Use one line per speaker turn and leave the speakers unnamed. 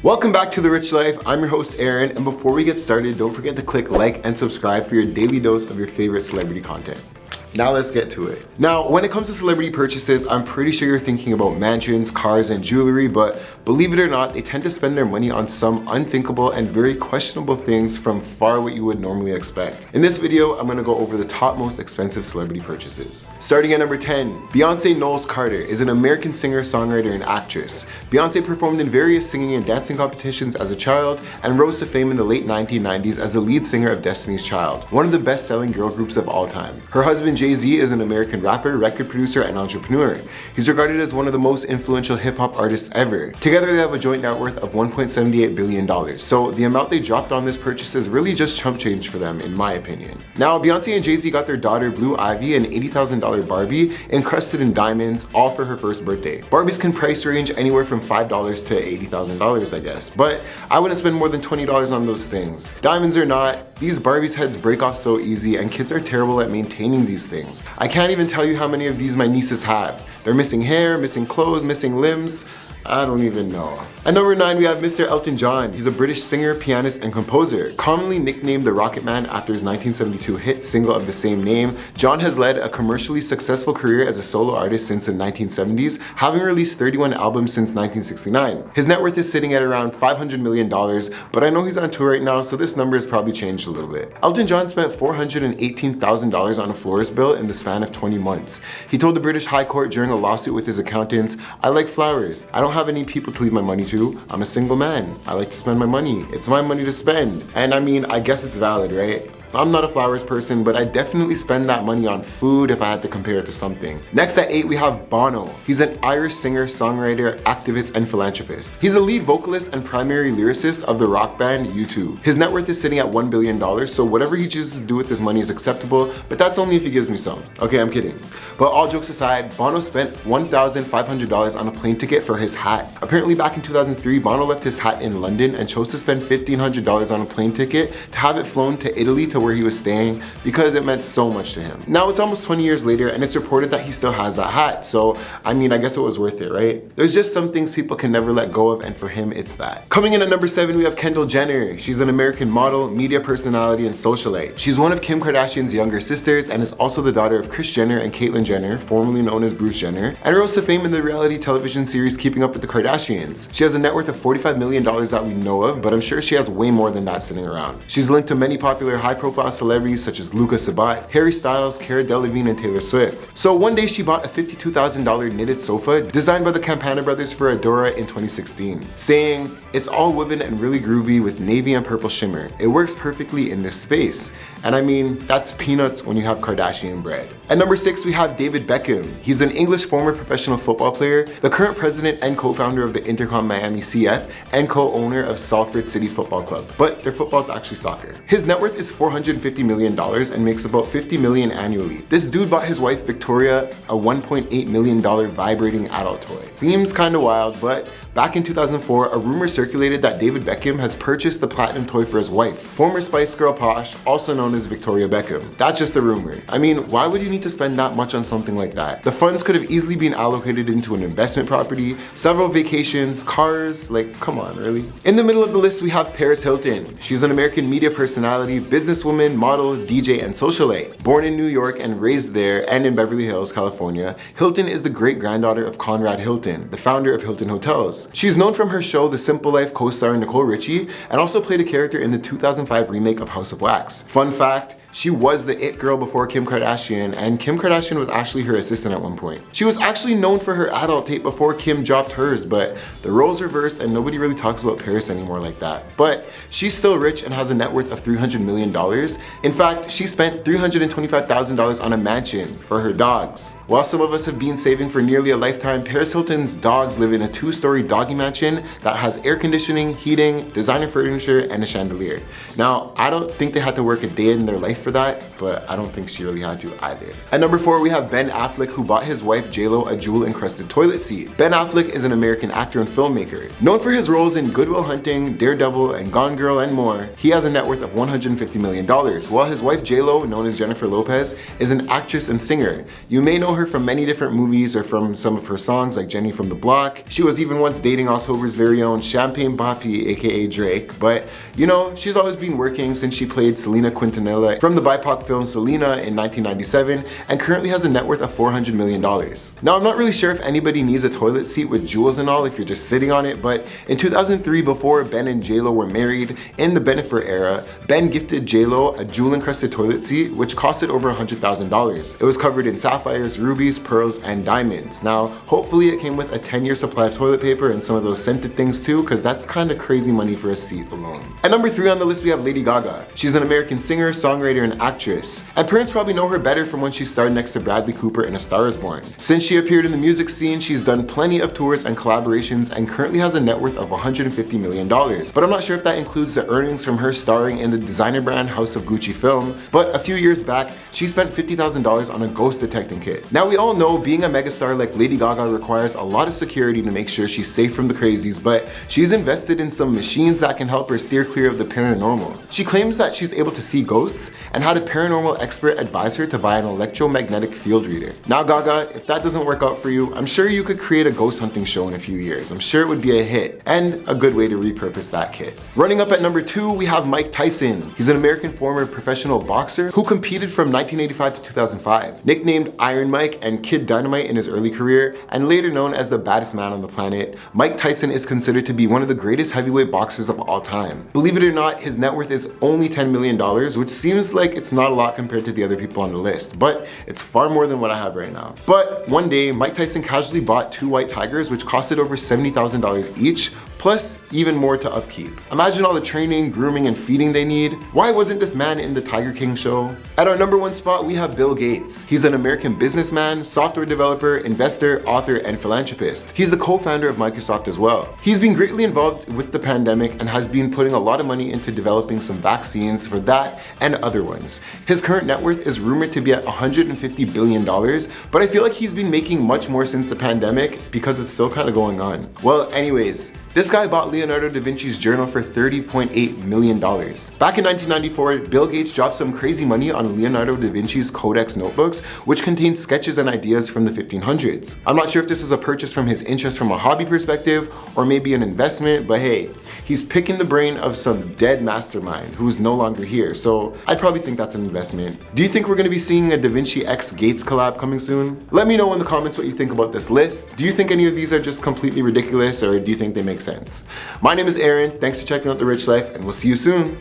Welcome back to The Rich Life. I'm your host Aaron, and before we get started, don't forget to click like and subscribe for your daily dose of your favorite celebrity content. Now let's get to it. Now, when it comes to celebrity purchases, I'm pretty sure you're thinking about mansions, cars, and jewelry, but believe it or not, they tend to spend their money on some unthinkable and very questionable things from far what you would normally expect. In this video, I'm gonna go over the top most expensive celebrity purchases. Starting at number 10, Beyonce Knowles Carter is an American singer, songwriter, and actress. Beyonce performed in various singing and dancing competitions as a child and rose to fame in the late 1990s as the lead singer of Destiny's Child, one of the best-selling girl groups of all time. Her husband, Jay-Z, is an American rapper, record producer, and entrepreneur. He's regarded as one of the most influential hip-hop artists ever. Together, they have a joint net worth of $1.78 billion, so the amount they dropped on this purchase is really just chump change for them, in my opinion. Now, Beyonce and Jay-Z got their daughter Blue Ivy an $80,000 Barbie encrusted in diamonds, all for her first birthday. Barbies can price range anywhere from $5 to $80,000, I guess, but I wouldn't spend more than $20 on those things. Diamonds or not, these Barbies' heads break off so easy, and kids are terrible at maintaining these things. I can't even tell you how many of these my nieces have. They're missing hair, missing clothes, missing limbs. I don't even know. At number 9, we have Mr. Elton John. He's a British singer, pianist, and composer. Commonly nicknamed the Rocket Man after his 1972 hit single of the same name, John has led a commercially successful career as a solo artist since the 1970s, having released 31 albums since 1969. His net worth is sitting at around $500 million, but I know he's on tour right now, so this number has probably changed a little bit. Elton John spent $418,000 on a florist bill in the span of 20 months. He told the British High Court during a lawsuit with his accountants, "I like flowers. I don't have any people to leave my money to. I'm a single man. I like to spend my money. It's my money to spend." And I mean, I guess it's valid, right? I'm not a flowers person, but I definitely spend that money on food if I had to compare it to something. Next at 8, we have Bono. He's an Irish singer, songwriter, activist, and philanthropist. He's a lead vocalist and primary lyricist of the rock band U2. His net worth is sitting at $1 billion, so whatever he chooses to do with his money is acceptable, but that's only if he gives me some. Okay, I'm kidding. But all jokes aside, Bono spent $1,500 on a plane ticket for his hat. Apparently back in 2003, Bono left his hat in London and chose to spend $1,500 on a plane ticket to have it flown to Italy to where he was staying because it meant so much to him. Now it's almost 20 years later and it's reported that he still has that hat, so I mean, I guess it was worth it, right? There's just some things people can never let go of, and for him it's that. Coming in at number 7, we have Kendall Jenner. She's an American model, media personality, and socialite. She's one of Kim Kardashian's younger sisters and is also the daughter of Kris Jenner and Caitlyn Jenner, formerly known as Bruce Jenner, and rose to fame in the reality television series Keeping Up with the Kardashians. She has a net worth of $45 million that we know of, but I'm sure she has way more than that sitting around. She's linked to many popular high-profile celebrities such as Luca Sabat, Harry Styles, Cara Delevingne, and Taylor Swift. So one day she bought a $52,000 knitted sofa designed by the Campana brothers for Adora in 2016, saying, "It's all woven and really groovy with navy and purple shimmer. It works perfectly in this space." And I mean, that's peanuts when you have Kardashian bread. At number 6, we have David Beckham. He's an English former professional football player, the current president and co-founder of the Intercom Miami CF, and co-owner of Salford City Football Club. But their football is actually soccer. His net worth is $450 million and makes about $50 million annually. This dude bought his wife Victoria a $1.8 million vibrating adult toy. Seems kinda wild, but back in 2004, a rumor circulated that David Beckham has purchased the platinum toy for his wife, former Spice Girl Posh, also known as Victoria Beckham. That's just a rumor. I mean, why would you need to spend that much on something like that? The funds could have easily been allocated into an investment property, several vacations, cars, like, come on, really? In the middle of the list, we have Paris Hilton. She's an American media personality, businesswoman, model, DJ, and socialite. Born in New York and raised there and in Beverly Hills, California, Hilton is the great-granddaughter of Conrad Hilton, the founder of Hilton Hotels. She's known from her show The Simple Life co-star Nicole Richie, and also played a character in the 2005 remake of House of Wax. Fun fact, she was the it girl before Kim Kardashian, and Kim Kardashian was actually her assistant at one point. She was actually known for her adult tape before Kim dropped hers, but the roles reversed and nobody really talks about Paris anymore like that. But she's still rich and has a net worth of $300 million. In fact, she spent $325,000 on a mansion for her dogs. While some of us have been saving for nearly a lifetime, Paris Hilton's dogs live in a 2-story doggy mansion that has air conditioning, heating, designer furniture, and a chandelier. Now, I don't think they had to work a day in their life for that, but I don't think she really had to either. At number 4, we have Ben Affleck, who bought his wife J-Lo a jewel-encrusted toilet seat. Ben Affleck is an American actor and filmmaker. Known for his roles in Good Will Hunting, Daredevil, and Gone Girl, and more, he has a net worth of $150 million, while his wife J-Lo, known as Jennifer Lopez, is an actress and singer. You may know her from many different movies or from some of her songs like Jenny from the Block. She was even once dating October's very own Champagne Papi, aka Drake, but you know, she's always been working since she played Selena Quintanilla from the BIPOC film Selena in 1997 and currently has a net worth of $400 million. Now, I'm not really sure if anybody needs a toilet seat with jewels and all if you're just sitting on it, but in 2003, before Ben and J-Lo were married in the Bennifer era, Ben gifted J-Lo a jewel-encrusted toilet seat which costed over $100,000. It was covered in sapphires, rubies, pearls, and diamonds. Now, hopefully it came with a 10-year supply of toilet paper and some of those scented things too, because that's kind of crazy money for a seat alone. At number 3 on the list, we have Lady Gaga. She's an American singer, songwriter, and actress. And parents probably know her better from when she starred next to Bradley Cooper in A Star Is Born. Since she appeared in the music scene, she's done plenty of tours and collaborations and currently has a net worth of $150 million. But I'm not sure if that includes the earnings from her starring in the designer brand House of Gucci film. But a few years back, she spent $50,000 on a ghost detecting kit. Now, we all know being a megastar like Lady Gaga requires a lot of security to make sure she's safe from the crazies, but she's invested in some machines that can help her steer clear of the paranormal. She claims that she's able to see ghosts and had a paranormal expert advise her to buy an electromagnetic field reader. Now, Gaga, if that doesn't work out for you, I'm sure you could create a ghost hunting show in a few years. I'm sure it would be a hit and a good way to repurpose that kit. Running up at number 2, we have Mike Tyson. He's an American former professional boxer who competed from 1985 to 2005. Nicknamed Iron Mike and Kid Dynamite in his early career and later known as the baddest man on the planet, Mike Tyson is considered to be one of the greatest heavyweight boxers of all time. Believe it or not, his net worth is only $10 million, which seems like it's not a lot compared to the other people on the list, but it's far more than what I have right now. But one day, Mike Tyson casually bought 2 white tigers, which costed over $70,000 each, plus even more to upkeep. Imagine all the training, grooming, and feeding they need. Why wasn't this man in the Tiger King show? At our number 1 spot, we have Bill Gates. He's an American businessman, software developer, investor, author, and philanthropist. He's the co-founder of Microsoft as well. He's been greatly involved with the pandemic and has been putting a lot of money into developing some vaccines for that and other ones. His current net worth is rumored to be at $150 billion, but I feel like he's been making much more since the pandemic because it's still kind of going on. Well, anyways, this guy bought Leonardo da Vinci's journal for $30.8 million. Back in 1994, Bill Gates dropped some crazy money on Leonardo da Vinci's Codex notebooks, which contained sketches and ideas from the 1500s. I'm not sure if this was a purchase from his interest from a hobby perspective or maybe an investment, but hey, he's picking the brain of some dead mastermind who's no longer here, so I'd probably think that's an investment. Do you think we're gonna be seeing a Da Vinci X Gates collab coming soon? Let me know in the comments what you think about this list. Do you think any of these are just completely ridiculous, or do you think they make sense? My name is Aaron, thanks for checking out The Rich Life, and we'll see you soon.